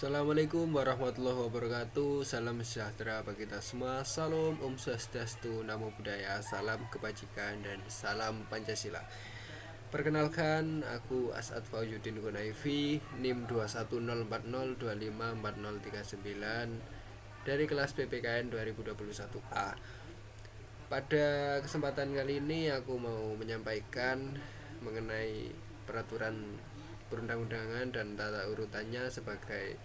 Assalamualaikum warahmatullahi wabarakatuh. Salam sejahtera bagi kita semua. Salam Om Swastiastu, Namo Buddhaya, salam kebajikan dan salam Pancasila. Perkenalkan, aku As'ad Fauzudin Gunaifi, NIM 21040254039 dari kelas PPKN 2021A. Pada kesempatan kali ini aku mau menyampaikan mengenai peraturan perundang-undangan dan tata urutannya sebagai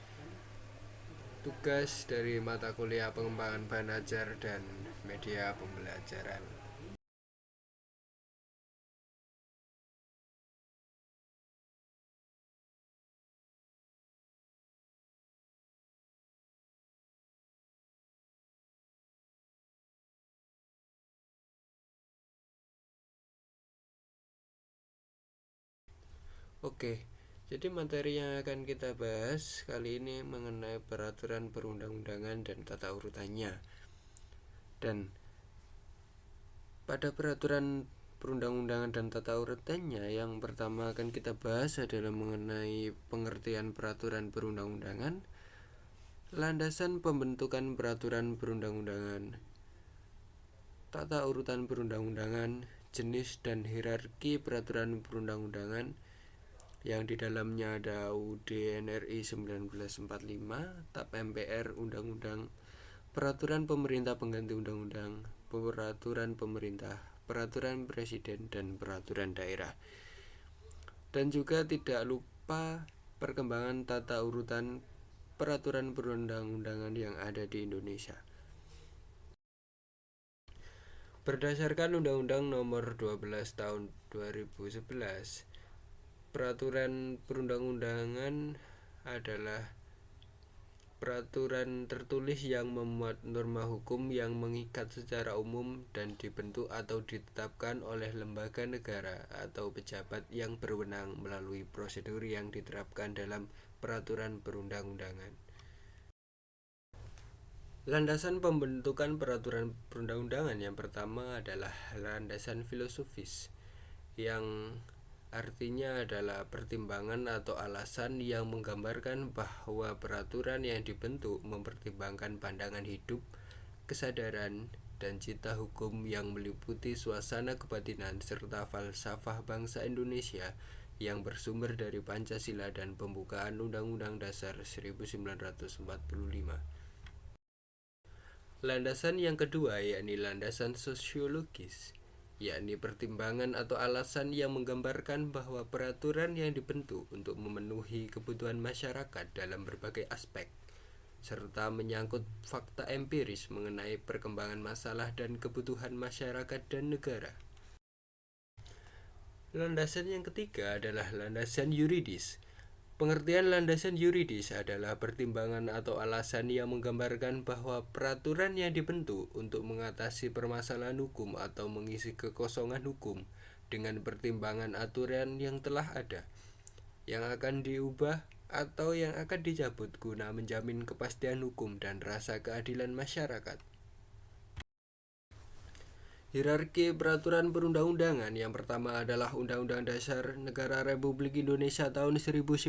tugas dari mata kuliah pengembangan bahan ajar dan media pembelajaran. Oke, jadi materi yang akan kita bahas kali ini mengenai peraturan perundang-undangan dan tata urutannya. Dan pada peraturan perundang-undangan dan tata urutannya, yang pertama akan kita bahas adalah mengenai pengertian peraturan perundang-undangan, landasan pembentukan peraturan perundang-undangan, tata urutan perundang-undangan, jenis dan hierarki peraturan perundang-undangan yang di dalamnya ada UUD NRI 1945, TAP MPR, Undang-Undang, Peraturan Pemerintah Pengganti Undang-Undang, Peraturan Pemerintah, Peraturan Presiden, dan Peraturan Daerah. Dan juga tidak lupa perkembangan tata urutan peraturan perundang-undangan yang ada di Indonesia. Berdasarkan Undang-Undang Nomor 12 Tahun 2011, peraturan perundang-undangan adalah peraturan tertulis yang memuat norma hukum yang mengikat secara umum dan dibentuk atau ditetapkan oleh lembaga negara atau pejabat yang berwenang melalui prosedur yang diterapkan dalam peraturan perundang-undangan. Landasan pembentukan peraturan perundang-undangan yang pertama adalah landasan filosofis, yang artinya adalah pertimbangan atau alasan yang menggambarkan bahwa peraturan yang dibentuk mempertimbangkan pandangan hidup, kesadaran, dan cita hukum yang meliputi suasana kebatinan serta falsafah bangsa Indonesia yang bersumber dari Pancasila dan pembukaan Undang-Undang Dasar 1945. Landasan yang kedua yakni landasan sosiologis, yakni pertimbangan atau alasan yang menggambarkan bahwa peraturan yang dibentuk untuk memenuhi kebutuhan masyarakat dalam berbagai aspek, serta menyangkut fakta empiris mengenai perkembangan masalah dan kebutuhan masyarakat dan negara. Landasan yang ketiga adalah landasan yuridis. Pengertian landasan yuridis adalah pertimbangan atau alasan yang menggambarkan bahwa peraturan yang dibentuk untuk mengatasi permasalahan hukum atau mengisi kekosongan hukum dengan pertimbangan aturan yang telah ada, yang akan diubah atau yang akan dicabut guna menjamin kepastian hukum dan rasa keadilan masyarakat. Hierarki peraturan perundang-undangan yang pertama adalah Undang-Undang Dasar Negara Republik Indonesia tahun 1945.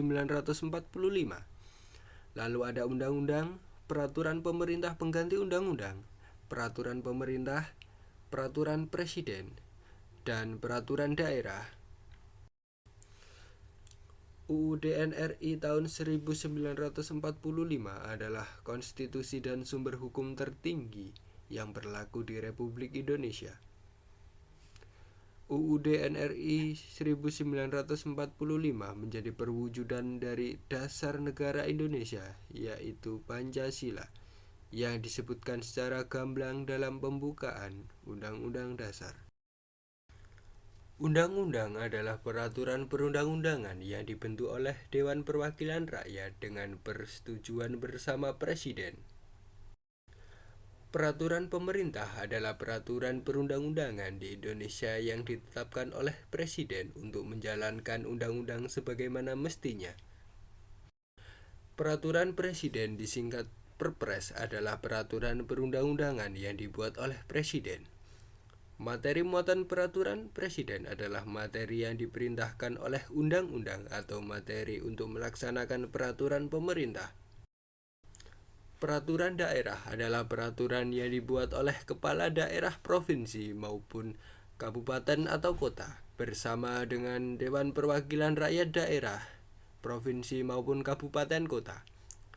Lalu ada Undang-Undang, Peraturan Pemerintah Pengganti Undang-Undang, Peraturan Pemerintah, Peraturan Presiden, dan Peraturan Daerah. UUD NRI tahun 1945 adalah konstitusi dan sumber hukum tertinggi yang berlaku di Republik Indonesia. UUD NRI 1945 menjadi perwujudan dari dasar negara Indonesia, yaitu Pancasila, yang disebutkan secara gamblang dalam pembukaan Undang-Undang Dasar. Undang-undang adalah peraturan perundang-undangan yang dibentuk oleh Dewan Perwakilan Rakyat dengan persetujuan bersama Presiden. Peraturan pemerintah adalah peraturan perundang-undangan di Indonesia yang ditetapkan oleh Presiden untuk menjalankan undang-undang sebagaimana mestinya. Peraturan Presiden disingkat Perpres adalah peraturan perundang-undangan yang dibuat oleh Presiden. Materi muatan peraturan Presiden adalah materi yang diperintahkan oleh undang-undang atau materi untuk melaksanakan peraturan pemerintah. Peraturan daerah adalah peraturan yang dibuat oleh kepala daerah provinsi maupun kabupaten atau kota bersama dengan Dewan Perwakilan Rakyat Daerah, provinsi maupun kabupaten kota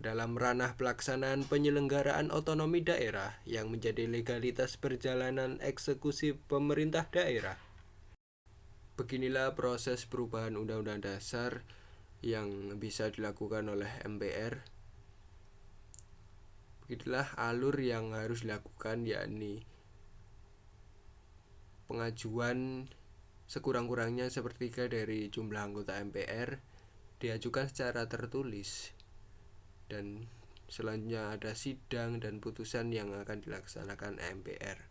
dalam ranah pelaksanaan penyelenggaraan otonomi daerah yang menjadi legalitas perjalanan eksekusi pemerintah daerah. Beginilah proses perubahan Undang-Undang Dasar yang bisa dilakukan oleh MPR. Begitulah alur yang harus dilakukan, yakni pengajuan sekurang-kurangnya sepertiga dari jumlah anggota MPR diajukan secara tertulis, dan selanjutnya ada sidang dan putusan yang akan dilaksanakan MPR.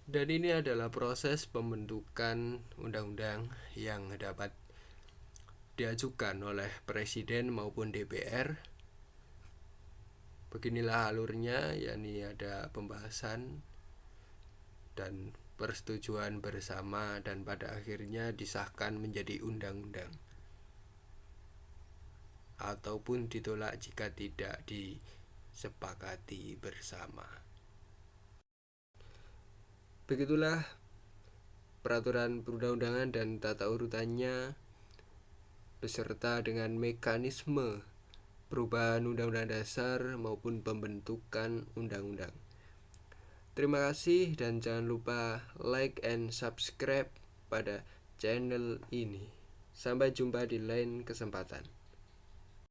Dan ini adalah proses pembentukan undang-undang yang dapat diajukan oleh Presiden maupun DPR. Beginilah alurnya, yakni ada pembahasan dan persetujuan bersama dan pada akhirnya disahkan menjadi undang-undang ataupun ditolak jika tidak disepakati bersama. Begitulah peraturan perundang-undangan dan tata urutannya beserta dengan mekanisme perubahan Undang-Undang Dasar maupun pembentukan undang-undang. Terima kasih dan jangan lupa like and subscribe pada channel ini. Sampai jumpa di lain kesempatan.